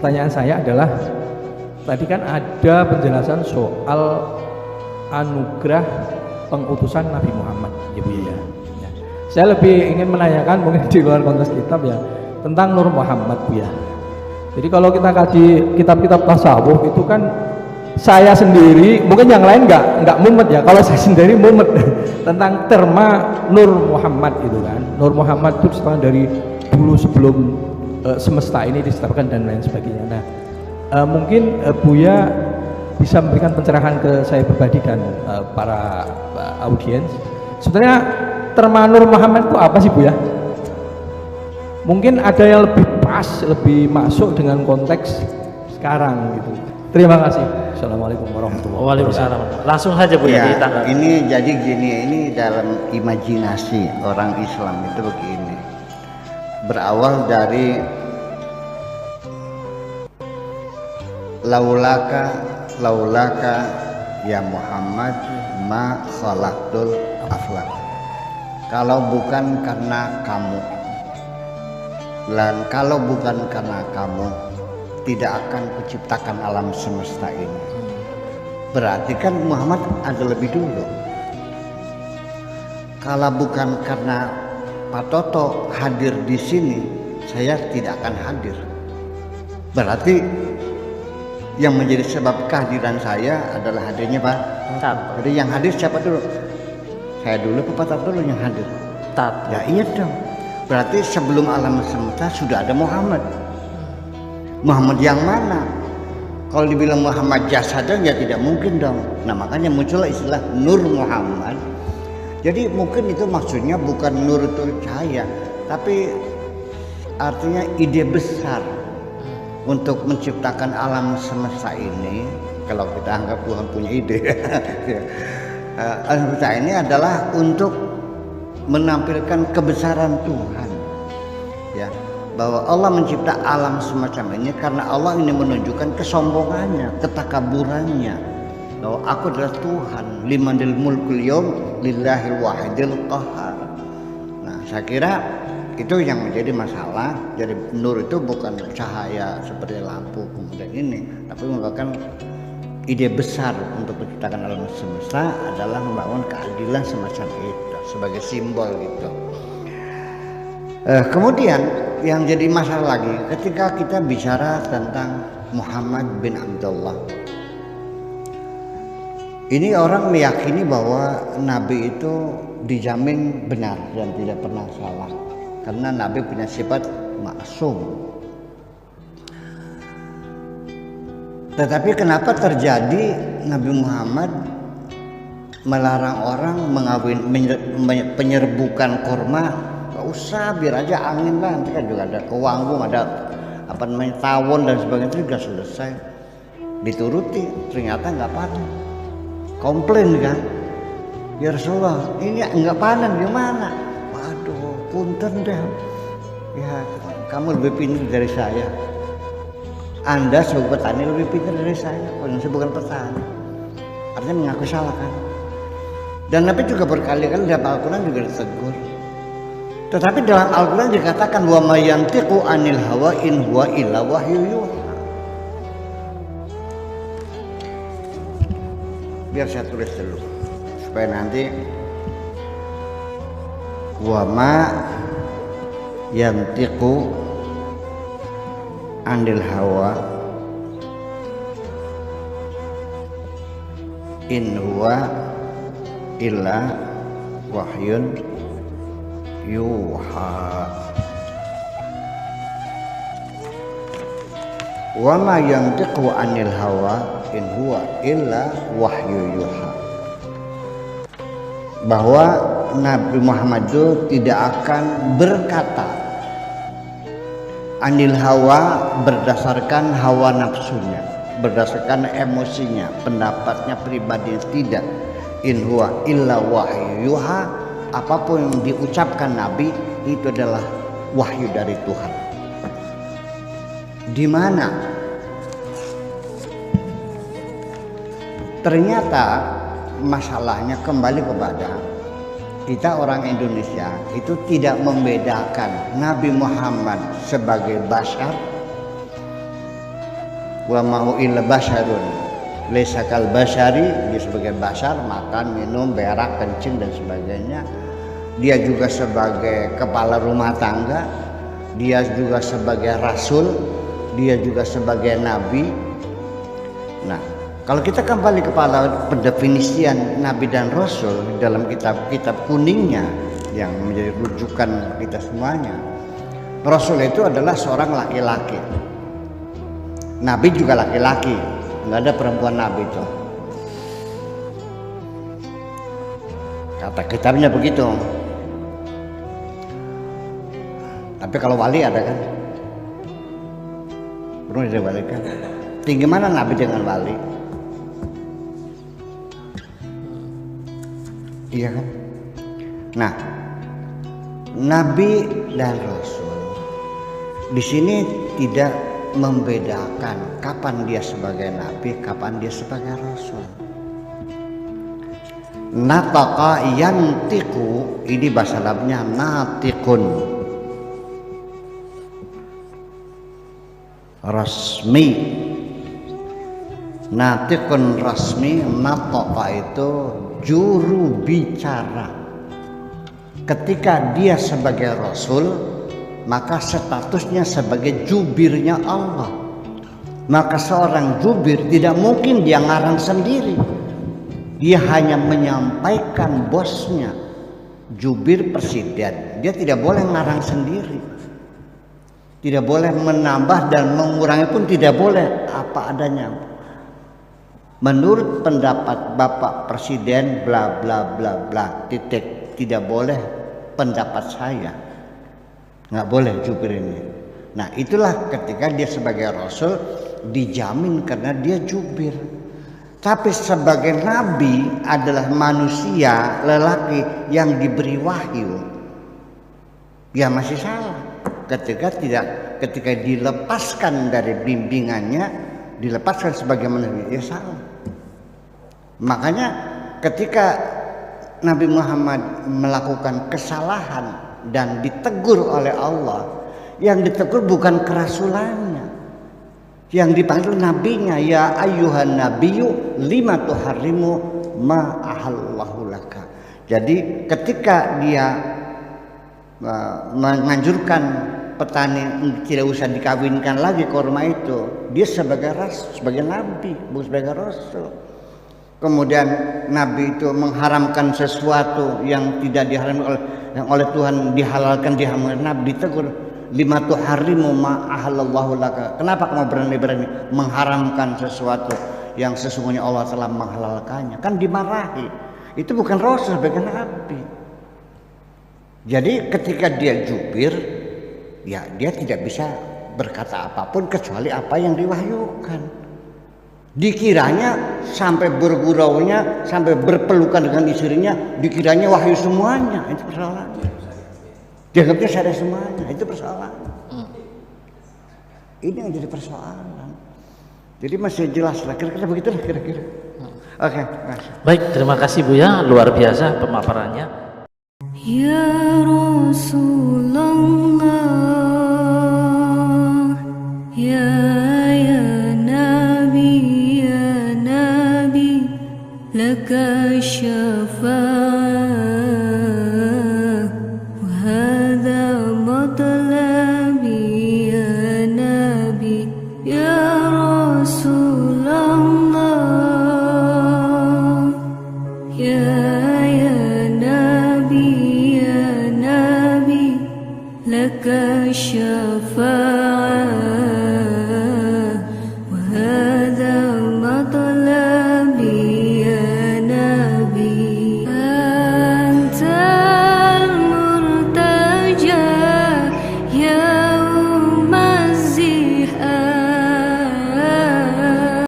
pertanyaan saya adalah tadi kan ada penjelasan soal anugerah pengutusan Nabi Muhammad, ya Bu ya. Ya. Saya lebih ingin menanyakan mungkin di luar konteks kitab ya tentang Nur Muhammad Bu ya. Jadi kalau kita kaji kitab-kitab tasawuf itu kan saya sendiri, mungkin yang lain nggak mumet ya. Kalau saya sendiri mumet tentang terma Nur Muhammad itu kan. Nur Muhammad itu setelah dari dulu sebelum semesta ini diciptakan dan lain sebagainya. Nah, mungkin Buya bisa memberikan pencerahan ke saya pribadi dan para audiens. Sebenarnya terma Nur Muhammad itu apa sih Buya? Mungkin ada yang lebih pas, lebih masuk dengan konteks sekarang gitu. Terima kasih. Assalamualaikum warahmatullahi wabarakatuh. Langsung saja Bu ya, ini jadi gini, ini dalam imajinasi orang Islam itu begini. Berawal dari laulaka ya Muhammad ma khalaqtul aflak. Kalau bukan karena kamu, dan kalau bukan karena kamu, tidak akan kuciptakan alam semesta ini. Berarti kan Muhammad ada lebih dulu. Kalau bukan karena Pak Toto hadir di sini, saya tidak akan hadir. Berarti yang menjadi sebab kehadiran saya adalah hadirnya Pak Toto. Jadi yang hadir siapa dulu? Saya dulu, Pak Toto dulu yang hadir. Ya iya dong. Berarti sebelum alam semesta sudah ada Muhammad. Muhammad yang mana? Kalau dibilang Muhammad jasadan ya tidak mungkin dong. Nah makanya muncullah istilah Nur Muhammad. Jadi mungkin itu maksudnya bukan nur itu cahaya, tapi artinya ide besar untuk menciptakan alam semesta ini. Kalau kita anggap Tuhan punya ide, alam semesta ini adalah untuk menampilkan kebesaran Tuhan, ya. Bahwa Allah mencipta alam semacam ini karena Allah ini menunjukkan kesombongannya, ketakaburannya, bahwa aku adalah Tuhan, limanil mulkul yaum lillahil wahidil qahar. Nah saya kira itu yang menjadi masalah. Jadi nur itu bukan cahaya seperti lampu kemudian ini, tapi merupakan ide besar untuk menciptakan alam semesta adalah membangun keadilan semacam itu sebagai simbol gitu. Kemudian yang jadi masalah lagi ketika kita bicara tentang Muhammad bin Abdullah, ini orang meyakini bahwa Nabi itu dijamin benar dan tidak pernah salah karena Nabi punya sifat maksum. Tetapi kenapa terjadi Nabi Muhammad melarang orang penyerbukan kurma? Gak usah, biar aja angin lah, nanti kan juga ada kewanggung, ada apa namanya tawon dan sebagainya, itu juga selesai. Dituruti, ternyata nggak panen. Komplain kan, ya Rasulullah, ini nggak panen gimana? Waduh, punten deh. Ya, kamu lebih pintar dari saya. Anda sebagai petani lebih pintar dari saya, kalau saya bukan petani. Artinya mengaku salah kan. Dan Nabi juga berkali-kali dalam Al-Quran juga ditegur. Tetapi dalam Al-Quran dikatakan wa ma yantiqu anil hawa in huwa illa wahyu yuha. Biar saya tulis dulu supaya nanti wa ma yantiqu anil hawa in huwa illa wahyun yuha. Wa ma yantiqu anil hawa in huwa illa wahyu yuha. Bahwa Nabi Muhammad itu tidak akan berkata anil hawa berdasarkan hawa nafsunya, berdasarkan emosinya, pendapatnya pribadi, tidak. In huwa illa wahyu yuha. Apapun yang diucapkan Nabi itu adalah wahyu dari Tuhan. Di mana ternyata masalahnya kembali kepada kita orang Indonesia itu tidak membedakan Nabi Muhammad sebagai bashar wa ma'u illa basyarun laisa kal basyari, dia sebagai basar, makan, minum, berak, kencing dan sebagainya. Dia juga sebagai kepala rumah tangga, dia juga sebagai rasul, dia juga sebagai nabi. Nah, kalau kita kembali kepada pendefinisian nabi dan rasul dalam kitab-kitab kuningnya yang menjadi rujukan kita semuanya, rasul itu adalah seorang laki-laki, nabi juga laki-laki, nggak ada perempuan nabi itu. Kata kitabnya begitu. Tapi kalau wali ada kan? Belum ada wali kan? Tinggi mana nabi dengan wali? Iya kan? Nah, nabi dan rasul di sini tidak membedakan kapan dia sebagai nabi, kapan dia sebagai rasul. Nataka yantiku, ini bahasa Arabnya natikun, rasmi. Natikun rasmi, nataka itu juru bicara. Ketika dia sebagai rasul, maka statusnya sebagai jubirnya Allah. Maka seorang jubir tidak mungkin dia ngarang sendiri. Dia hanya menyampaikan bosnya. Jubir presiden, dia tidak boleh ngarang sendiri. Tidak boleh menambah dan mengurangi pun tidak boleh, apa adanya. Menurut pendapat Bapak Presiden bla bla bla bla titik, tidak boleh pendapat saya. Nggak boleh jubir ini. Nah, itulah ketika dia sebagai rasul dijamin karena dia jubir. Tapi sebagai nabi adalah manusia lelaki yang diberi wahyu. Ya masih salah. Ketika dilepaskan dari bimbingannya, dilepaskan sebagai manusia, ya salah. Makanya ketika Nabi Muhammad melakukan kesalahan dan ditegur oleh Allah, yang ditegur bukan kerasulannya, yang dipanggil nabinya, ya ayyuhan nabiyyu lima tuharrimu ma ahallahu laka. Jadi ketika dia menganjurkan petani tidak usah dikawinkan lagi kurma itu, dia sebagai rasul, sebagai nabi, bukan sebagai rasul. Kemudian nabi itu mengharamkan sesuatu yang tidak diharamkan oleh Tuhan, dihalalkan, diharamkan, nabi ditegur, lima tuharrimu ma ahallallahu laka. Kenapa kamu berani-berani mengharamkan sesuatu yang sesungguhnya Allah telah menghalalkannya? Kan dimarahi. Itu bukan rasul, sebagai nabi. Jadi ketika dia jubir, ya dia tidak bisa berkata apapun kecuali apa yang diwahyukan. Dikiranya sampai berguraunya, sampai berpelukan dengan istrinya, dikiranya wahyu semuanya. Itu persoalannya. Dianggapnya saya semuanya, itu persoalan. Ini yang jadi persoalan. Jadi masih jelas lah, kira-kira begitulah kira-kira. Oke, baik, terima kasih Bu ya, luar biasa pemaparannya. Ya Rasulullah, ya Nabi, laka syafa'ah.